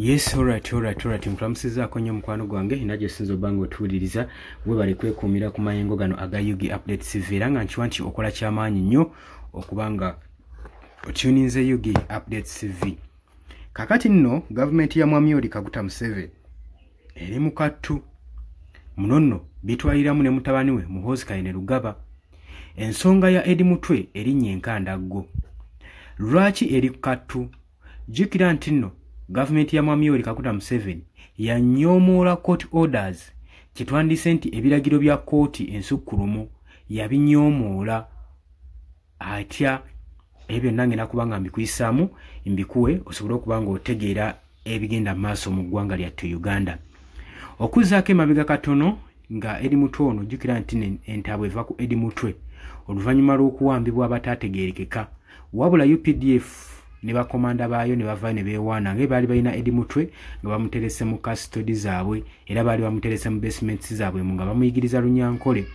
Yes, alright. Mpramusizaako nnyo mukwano gwange inaje sinzo bango tuwuliriza webale kwekuumira ku mayengo gano aga Yugi Update TV era nga nkiwa nti okola kyamaanyi nnyo okubanga otuninze Yugi Update TV. Kakati nno gavumenti ya Mwami Yoweri Kaguta Museveni eri mu kattu munono bitwaliramu ne mutabani we Muhoozi Kainerugaba. Ensonga ya Edi Mutwe erinnya Enkandaggo. Lwaki eri ku kattu? Jjukira nti nno Government ya Mwami Yoweri Kaguta Museveni yanyomoola court orders kitwandise nti ebiragiro bya kooti ensukkulumu yabinyomoola atya ebyo nange nakubanga mbikuyisaamu mbikuwe osobole okubanga otegeera ebigenda maaso mu ggwanga lyattu Uganda. Okuzzaako emabega katono nga Edi Mutwe ono jjukira nti entaabwe eva ku Edi Mutwe oluvannyuma lw'okuwambibwa abataategeerekeka wabula UPDF ne bakomanda baayo ne bava ne beewaana nga baali balina Edi Mutwe nga bamuterese mu custody zaabwe era baali bamuterese mu basements zaabwe nga bamuyigiriza Lunyankole.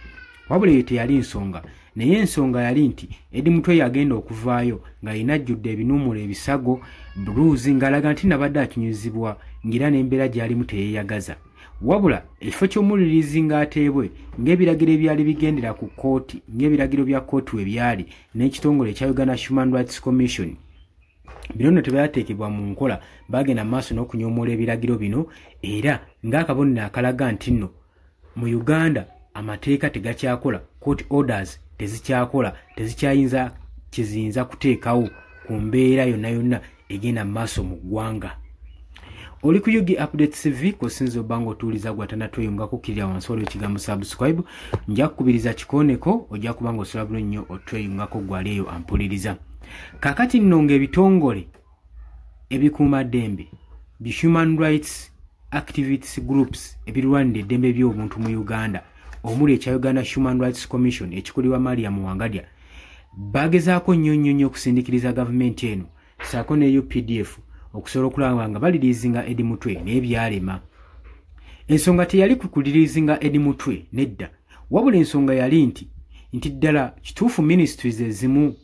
Wabula ye teyali nsonga naye ensonga yali nti Edi Mutwe yagenda okuvaayo nga inajjudde ebinuumulo ebisago blues ngalaga nti nabadde akinyuzibwa ngira n'embeera gy'alimu teyeeyagaza. Wabula ekifo ky'omulirizi ng'ateebwe ng'ebiragiro ebyali bigendera ku kooti ng'ebiragiro bya kooti we byali n'ekitongole ekya Uganda Human Rights Commission bino tebyateekebwa mu nkola bagenda maaso n'okunyomoola ebiragiro bino era ng'akabonero akalaga nti nno mu Uganda amateeka tegakyakola, court orders tezikyakola, tezikyayinza kiziyinza kuteekawo ku mbeera yonna egenda maaso mu ggwanga. Oli ku Yugi Update TV kosinzo bango tuuliza gwatana tweyunga kukkirira wansi waliwo ekigambo subscribe nja kukubiriza kikooneko ojja kubanga osobola bulungi nnyo otweyungako gwali eyo ampuliriza. Kakati nno ng'ebitongole ebikuuma ddembe bi human rights activities groups ebirwanira eddembe by'obuntu mu Uganda omuli ekya Uganda Human Rights Commission ekikulirwa Mariam Wangadya bagezaako nnyo okusindikiriza gavumenti eno ssaako ne UPDF okusobola okulaba nga baliriizinga Edi Mutwe n'ebyalema. Ensonga teyali kukuliriizinga Edi Mutwe nedda wabula ensonga yali nti ddala kituufu ministries ezimu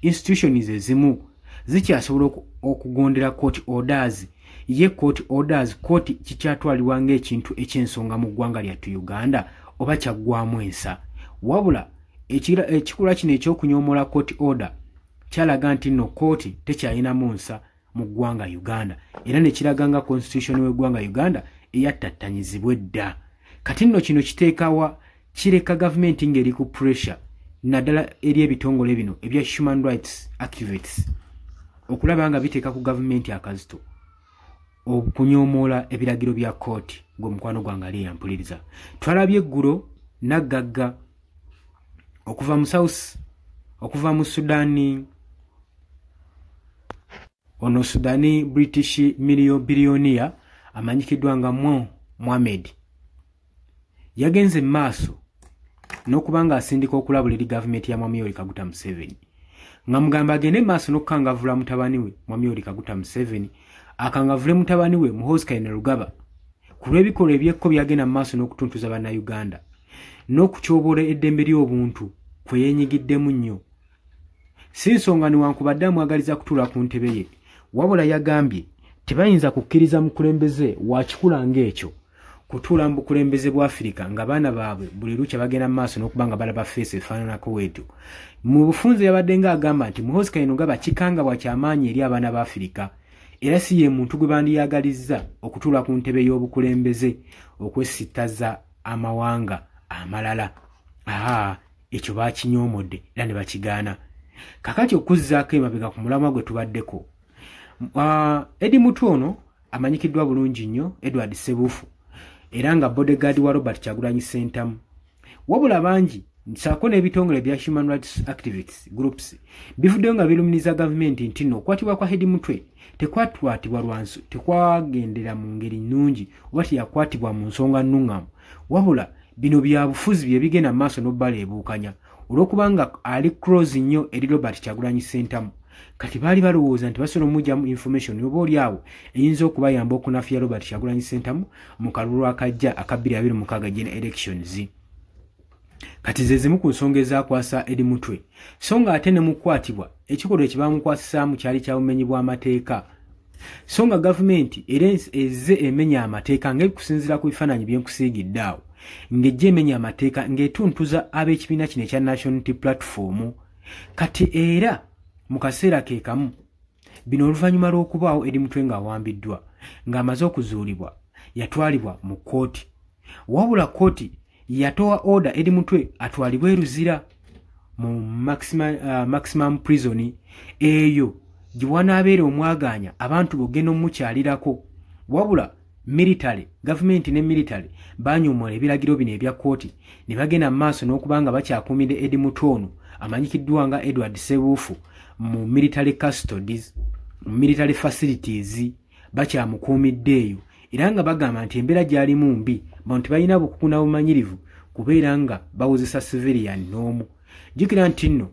institutions ezimu zikyasobola okugondera court orders ye court orders court kikyatwalibwa ng'ekintu eky'ensonga mu ggwanga lyattu Uganda oba kyaggwamu ensa. Wabula ekikolwa kino ekyokunyomoola court order kyalaga nti nno kooti tekyayinamu nsa mu ggwanga Uganda era ne kiraga nga constitution w'eggwanga Uganda eyattattanyizibwa edda. Kati nno kino kiteekawa kireka gavumenti ng'eri ku pressure naddala eri ebitongole bino ebya human rights activities okulaba nga biteeka ku gavumenti akazito okunyomoola ebiragiro bya kooti ng'omukwano gwange ali yampuliriza. Twalabye eggulo naggagga okuva mu South okuva mu Sudani ono Sudani British billionaire amanyikiddwa nga Mohamed yagenze maaso n'okubanga asindika okulabula eri gavumenti ya Mwami Yoweri Kaguta Museveni nga mugamba agende maaso n'okukangavula mutabani we Mwami Yoweri Kaguta Museveni akangavule mutabani we Muhoozi Kainerugaba ku lw'ebikolwa ebyekko byagenda maaso n'okutuntuza bannayuganda n'okutyoboola eddembe ly'obuntu kwe yeenyigiddemu nnyo. Si nsonga newankubadde amwagaliza kutuula ku ntebe ye wabula yagambye tebayinza kukkiriza mukulembeze wa kikula ng'ekyo kutuula mu bukulembeze bwa Afrika nga baana baabwe buli lukya bagenda maaso n'okubanga balaba feesi efaananako weetu. Mu bufunze yabadde ng'agamba nti Muhoozi Kainerugaba kikangabwa ky'amaanyi eri abaana ba Afrika era si ye muntu gwe bandiyagalizza okutuula ku ntebe y'obukulembeze okwesittaza amawanga amalala. Ekyo baakinyoomodde era ne bakigaana. Kakati okuzzaako emabega ku mulamwa gwe tubaddeko Edi Mutwe ono amanyikiddwa bulungi nnyo Edward Ssebuufu era nga bodyguard wa Robert Kyagulanyi Ssentamu. Wabula bangi nsaako n'ebitongole bya human rights activities groups bivuddeyo nga birumiriza gavumenti nti nno okwatibwa kwa Edi Mutwe tekwatibwa lwansu tekwagendera mu ngeri nnungi oba teyakwatibwa mu nsonga nnuŋŋamu wabula bino bya bufuzi bye bigenda mu maaso n'obbala ebuukanya olw'okubanga ali close nnyo eri Robert Kyagulanyi Ssentamu. Kati baali balowooza nti basobola omujjamu information oba oliawo eyinza okubayamba okunafuya Robert Kyagulanyi Ssentamu mu kalulu akajja aka 2026 general elections. Kati ze zimu ku nsonga ezaakwasa Edi Mutwe so nga ate ne mukwatibwa ekikolwa ekibamukwasisaamu kyali kya bumenyi bw'amateeka so nga government eze emenya amateeka ng'ekusinziira ku bifaananyi byenkusiigidde awo ng'ejja emenya amateeka ng'etuntuza ab'ekibiina kino ekya National Unity Platform kati era mu kaseera ke kamu bino oluvannyuma lw'okubaawo eri mutwe ng'awambiddwa ng'amaze okuzuulibwa yatwalibwa mu kkooti wabula kkooti yatowa order eri mutwe atwalibwe eruzira mu maximum prison eyo gye wanaabeera omwaganya abantu bogenda omukyalirako wabula military government ne military banyomola ebiragiro bino ebya kkooti ne bagenda mu maaso n'okubanga bakyakuumidde edi mutwe ono amanyikiddwa nga Edward Sebuufu mu military custodies mu military facilities bakyamukuumidde eyo era nga bagamba nti embeera gy'alimu mbi bantu balina bukuku na bumanyirivu kubeera nga bawozesa civilian n'omu jjukira nti nno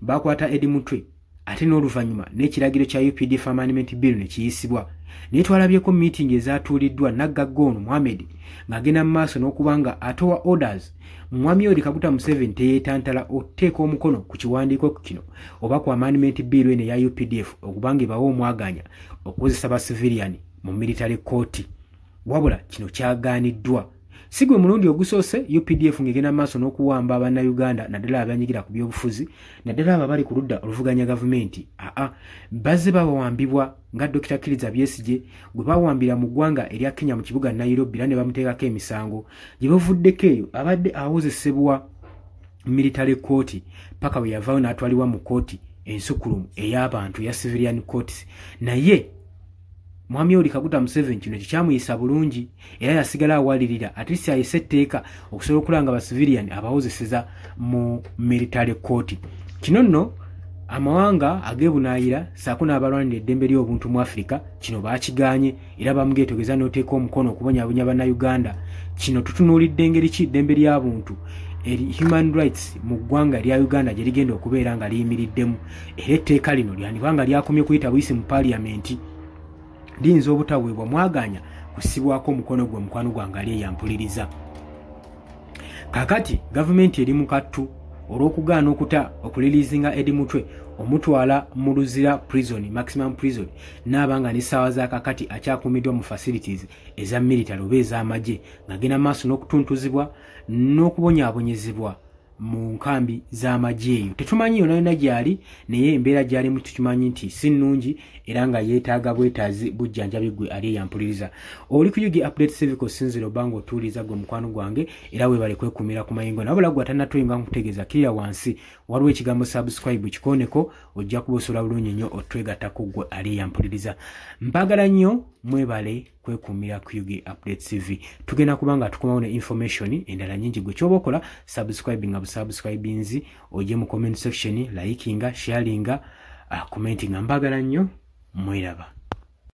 bakwata edi mutwe ate n'oluvannyuma n'ekiragiro kya UPDF Amendment Bill ne kiyisibwa naye twalabyeko meeting ezaatuuliddwa Nagagga ono Mohamed ng'agenda mu maaso n'okubanga atowa orders Mwami Yoweri Kaguta Museveni teyeetantala oteeka omukono ku kiwandiiko kino oba ku Amendment Bill eno eya UPDF okubanga ebawa omwaganya okukozesa ba civilian mu military court wabula kino kyagaaniddwa si gwe mulundi ogusoose UPDF ng'egenda maaso n'okuwamba Abannayuganda naddala abanyigira ku byobufuzi naddala abo abali ku ludda oluvuganya gavumenti bazze babawambibwa nga Dr. Kiriza Besigye gwe bawambira mu ggwanga erya Kenya mu kibuga Nairobi era ne bamuteekako emisango gye bavuddeko eyo abadde awozesebwa military court paka bwe yavaayo n'atwalibwa mu kooti ensukulumu ey'abantu ya civilian courts naye Mwami Yoweri Kaguta Museveni kino kyamuyisa bulungi era yasigala awalirira atisi ayise etteeka okusobola okulanga ba civilian abawozeseza mu military court kino nno amawanga ageebunaayira saako n'abalwanira eddembe ly'obuntu mu Afrika kino baakiganye era bamugeetogeza n'oteeka omukono okubonyaabonya Bannayuganda kino tutunuulidde engeri ki eddembe ly'abuntu eri human rights mu ggwanga lya Uganda gye ligenda okubeera nga liyimiriddemu era etteeka lino lyandibanga lyakomye kuyita buyisi mu paaliyamenti liyinza obutaweebwa mwaganya kusibwako omukono gwe mukwano gwange ali eyampuliriza kakati gavumenti eri mu kattu olw'okugaana okuta okulirizinga edi mutwe omutwala mu luzira prison maximum prison n'abanga n'essaawa za kakati akyakuumiddwa mu facilities eza military oba ez'amagye ng'agenda maaso n'okutuntuzibwa n'okubonyaabonyezebwa mu nkambi z'amagye eyo tetumanyi yonna yonna gyali naye embeera gyalimu tukimanyi nti si nnungi era nga yeetaaga bwetaazi bujjanjabi gwe ali eyampuliriza oli ku UG Update Civic Sinziro obanga otuuliza gwe mukwano gwange era weebale kwekuumira ku mayingo nabula gwe atannatuyinga nkutegeeza kirira wansi waliwo ekigambo subscribe kikooneko ojja kuba osobola bulungi nnyo otwegattako gwe ali eyampuliriza mpaagala nnyo mwebale kwekuumira ku UG Update TV tugenda kubanga tukomawo ne information endala nyingi gwe kyoba okola subscribinga busubscribinzi ojje mu comment section likinga sharinga commentinga mpaagala nnyo mweraba